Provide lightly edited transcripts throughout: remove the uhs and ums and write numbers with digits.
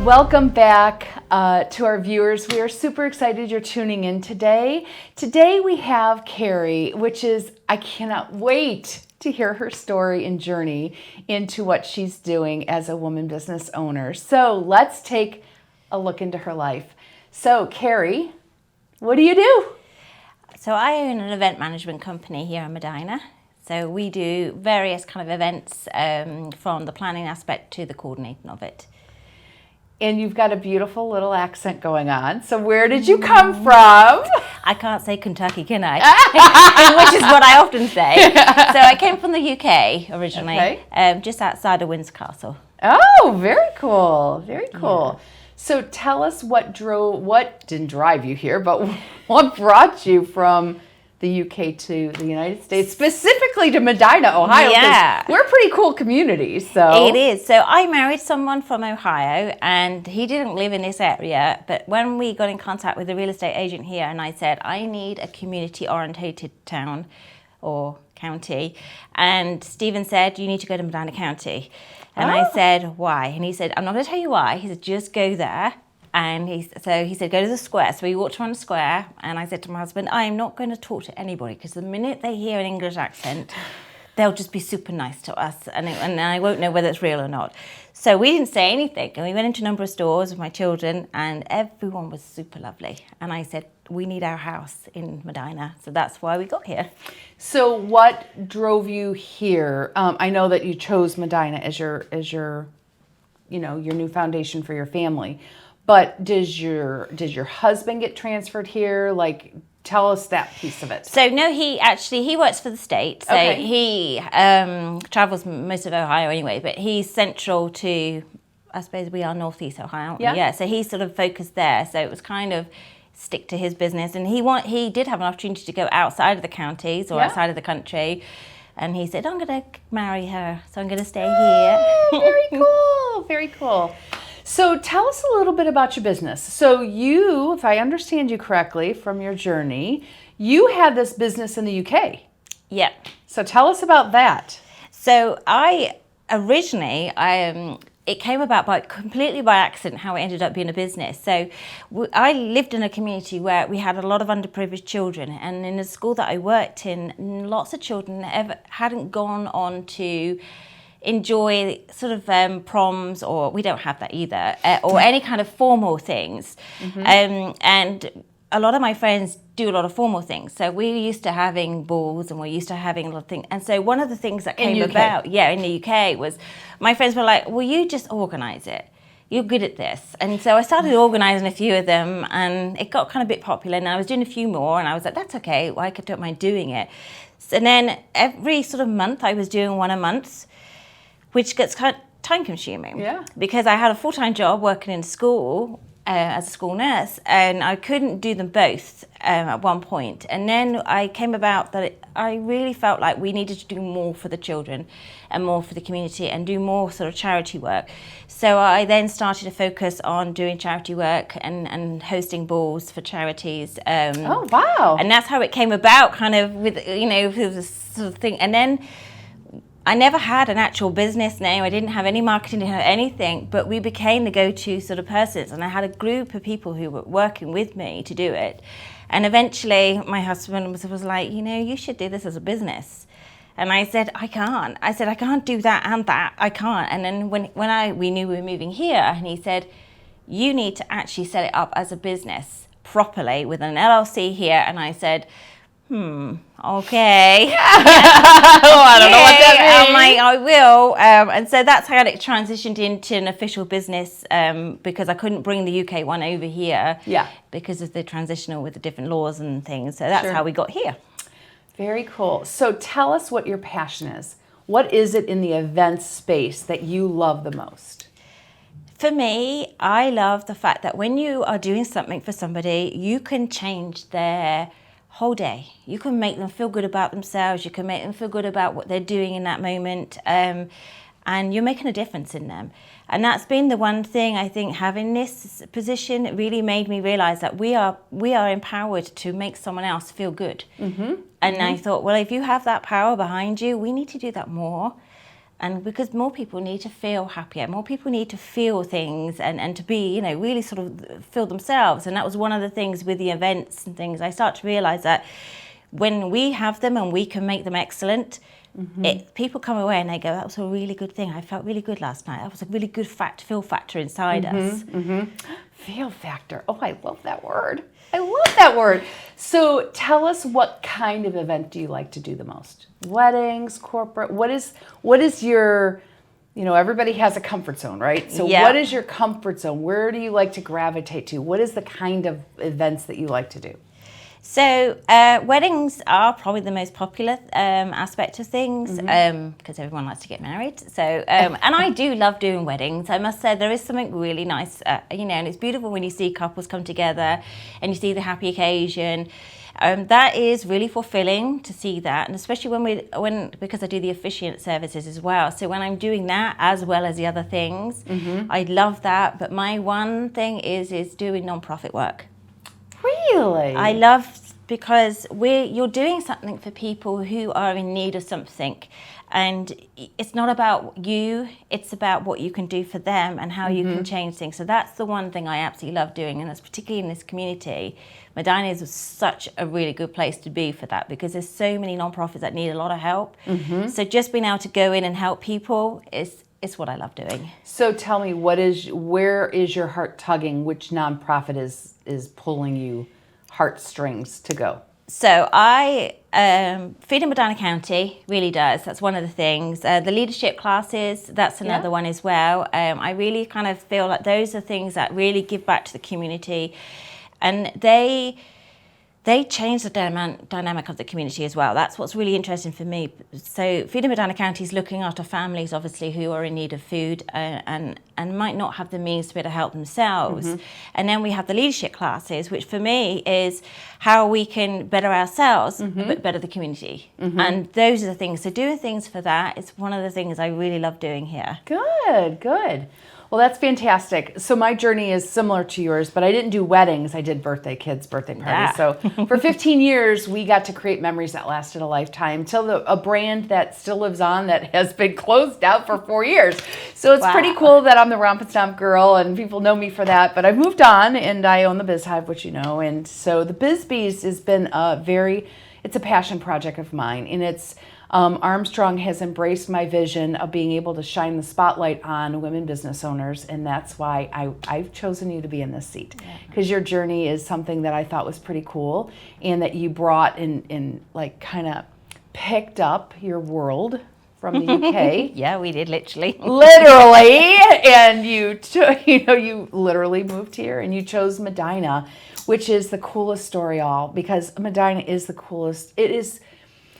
welcome back to our viewers. We are super excited you're tuning in today. Today we have Kerrie, which is, I cannot wait to hear her story and journey into what she's doing as a woman business owner. So let's take a look into her life. So Kerrie, what do you do? So I own an event management company here in Medina. So we do various kind of events from the planning aspect to the coordinating of it. And you've got a beautiful little accent going on. So where did you come from? I can't say Kentucky, can I? Which is what I often say. So I came from the UK originally, just outside of Windsor Castle. Oh, very cool. Very cool. Yeah. So tell us what didn't drive you here, but what brought you from the UK to the United States, specifically to Medina, Ohio. Yeah. We're a pretty cool community, so. It is. So I married someone from Ohio and he didn't live in this area, but when we got in contact with the real estate agent here and I said, I need a community-orientated town or county, and Stephen said, you need to go to Medina County. And I said, why? And he said, I'm not going to tell you why. He said, just go there. And he said, go to the square. So we walked around the square and I said to my husband, I am not going to talk to anybody because the minute they hear an English accent, they'll just be super nice to us and I won't know whether it's real or not. So we didn't say anything and we went into a number of stores with my children and everyone was super lovely. And I said, we need our house in Medina. So that's why we got here. So what drove you here? I know that you chose Medina as your new foundation for your family. But does your husband get transferred here? Like, tell us that piece of it. So no, he works for the state. So he travels most of Ohio anyway, but he's central to, I suppose we are Northeast Ohio. Yeah. So he's sort of focused there. So it was kind of stick to his business. And he did have an opportunity to go outside of the counties or outside of the country. And he said, I'm going to marry her. So I'm going to stay here. Very cool. Very cool. So tell us a little bit about your business. So you, if I understand you correctly from your journey, you had this business in the UK. Yeah. So tell us about that. So it came about completely by accident how it ended up being a business. So I lived in a community where we had a lot of underprivileged children, and in the school that I worked in, lots of children hadn't gone on to enjoy sort of proms, or we don't have that either, or any kind of formal things. And a lot of my friends do a lot of formal things. So we're used to having balls and we're used to having a lot of things. And so one of the things that came about, in the UK, was my friends were like, well, you just organise it. You're good at this. And so I started organising a few of them and it got kind of a bit popular and I was doing a few more and I was like, that's okay, I don't mind doing it. And then every sort of month I was doing one a month, which gets kind of time consuming. Yeah. Because I had a full-time job working in school as a school nurse and I couldn't do them both at one point. And then I came about that I really felt like we needed to do more for the children and more for the community and do more sort of charity work. So I then started to focus on doing charity work and hosting balls for charities. Oh, wow. And that's how it came about, kind of with this sort of thing. And then I never had an actual business name. I didn't have any marketing, didn't have anything, but we became the go-to sort of persons. And I had a group of people who were working with me to do it. And eventually my husband was like, you should do this as a business. And I said, I can't. I said, I can't do that and that. I can't. And then when we knew we were moving here, and he said, you need to actually set it up as a business properly with an LLC here. And I said, okay. I don't know what that means. I'm like, I will. And so that's how it transitioned into an official business because I couldn't bring the UK one over here because of the transitional with the different laws and things. So that's how we got here. Very cool. So tell us what your passion is. What is it in the event space that you love the most? For me, I love the fact that when you are doing something for somebody, you can change their whole day. You can make them feel good about themselves. You can make them feel good about what they're doing in that moment. And you're making a difference in them. And that's been the one thing I think having this position really made me realize that we are empowered to make someone else feel good. And I thought, well, if you have that power behind you, we need to do that more. And because more people need to feel happier, more people need to feel things and to be, you know, really sort of feel themselves. And that was one of the things with the events and things. I start to realize that when we have them and we can make them excellent, people come away and they go, that was a really good thing. I felt really good last night. That was a really good feel factor inside us. Feel factor. Oh, I love that word. I love that word. So tell us, what kind of event do you like to do the most? Weddings, corporate? What is your, you know, everybody has a comfort zone, right? So what is your comfort zone? Where do you like to gravitate to? What is the kind of events that you like to do? So weddings are probably the most popular aspect of things because everyone likes to get married. So and I do love doing weddings. I must say there is something really nice, you know, and it's beautiful when you see couples come together and you see the happy occasion. That is really fulfilling to see that, and especially because I do the officiant services as well. So when I'm doing that as well as the other things, I love that. But my one thing is doing non-profit work. Really? I love, because you're doing something for people who are in need of something, and it's not about you, it's about what you can do for them and how you can change things. So that's the one thing I absolutely love doing, and that's particularly in this community. Medina is such a really good place to be for that, because there's so many nonprofits that need a lot of help. So just being able to go in and help people is what I love doing. So tell me, where is your heart tugging? Which nonprofit is pulling you heartstrings to go? So Feeding Medina County really does. That's one of the things. The leadership classes, that's another one as well. I really kind of feel like those are things that really give back to the community, and they change the dynamic of the community as well. That's what's really interesting for me. So Feeding Medina County is looking after families, obviously, who are in need of food and might not have the means to be able to help themselves. And then we have the leadership classes, which for me is how we can better ourselves, but better the community. And those are the things. So doing things for that is one of the things I really love doing here. Good. Well, that's fantastic. So my journey is similar to yours, but I didn't do weddings. I did kids' birthday parties. So for 15 years, we got to create memories that lasted a lifetime, till a brand that still lives on that has been closed out for 4 years. So it's pretty cool that I'm the Romp and Stomp girl, and people know me for that. But I've moved on, and I own the Biz Hive, which you know. And so the Biz Bees has been it's a passion project of mine, and it's Armstrong has embraced my vision of being able to shine the spotlight on women business owners, and that's why I've chosen you to be in this seat, because your journey is something that I thought was pretty cool, and that you brought in like kind of picked up your world from the UK. Yeah, we did literally, and you literally moved here, and you chose Medina, which is the coolest story all, because Medina is the coolest. It is.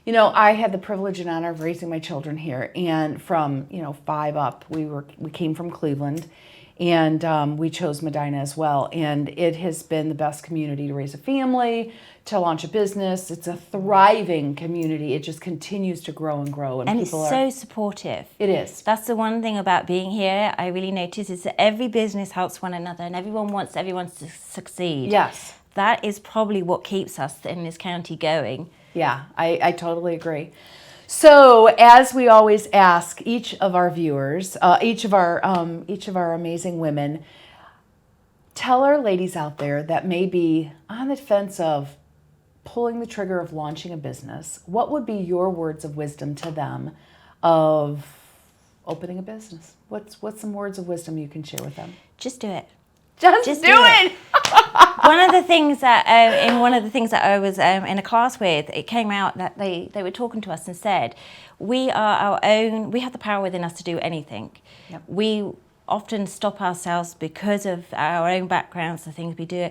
You know, I had the privilege and honor of raising my children here, and from 5 up, we came from Cleveland, and we chose Medina as well. And it has been the best community to raise a family, to launch a business. It's a thriving community. It just continues to grow and grow, and it's so supportive. It is. That's the one thing about being here. I really notice is that every business helps one another, and everyone wants everyone to succeed. Yes, that is probably what keeps us in this county going. Yeah, I totally agree. So, as we always ask each of our viewers, each of our amazing women, tell our ladies out there that may be on the fence of pulling the trigger of launching a business, what would be your words of wisdom to them of opening a business? What's some words of wisdom you can share with them? Just do it. Just do it. One of the things that I was in a class with, it came out that they were talking to us and said, we are our own, we have the power within us to do anything. Yep. We often stop ourselves because of our own backgrounds, the things we do.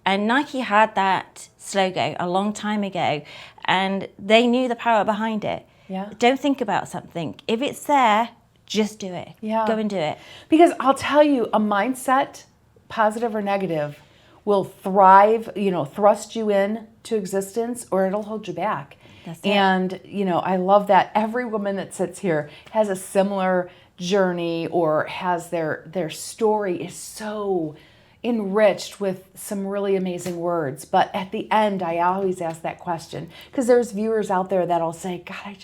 And Nike had that slogan a long time ago, and they knew the power behind it. Yeah. Don't think about something. If it's there, just do it. Yeah. Go and do it. Because I'll tell you, a mindset, positive or negative, will thrust you into existence, or it'll hold you back. That's it. And, I love that every woman that sits here has a similar journey, or has their story is so enriched with some really amazing words. But at the end, I always ask that question because there's viewers out there that'll say, God, I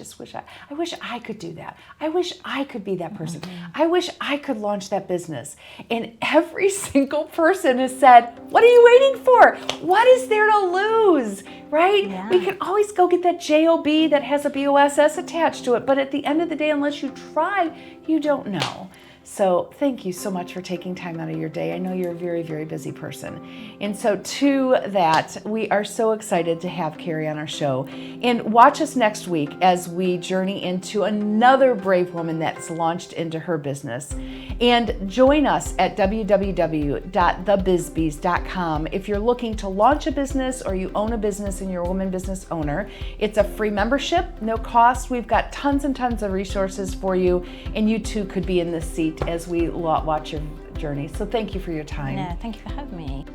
wish I could do that. I wish I could be that person. I wish I could launch that business. And every single person has said, what are you waiting for? What is there to lose, right? Yeah. We can always go get that JOB that has a BOSS attached to it. But at the end of the day, unless you try, you don't know. So thank you so much for taking time out of your day. I know you're a very, very busy person. And so to that, we are so excited to have Kerrie on our show. And watch us next week as we journey into another brave woman that's launched into her business. And join us at www.thebizbees.com. If you're looking to launch a business or you own a business and you're a woman business owner, it's a free membership, no cost. We've got tons and tons of resources for you, and you too could be in this seat as we watch your journey. So thank you for your time. No, thank you for having me.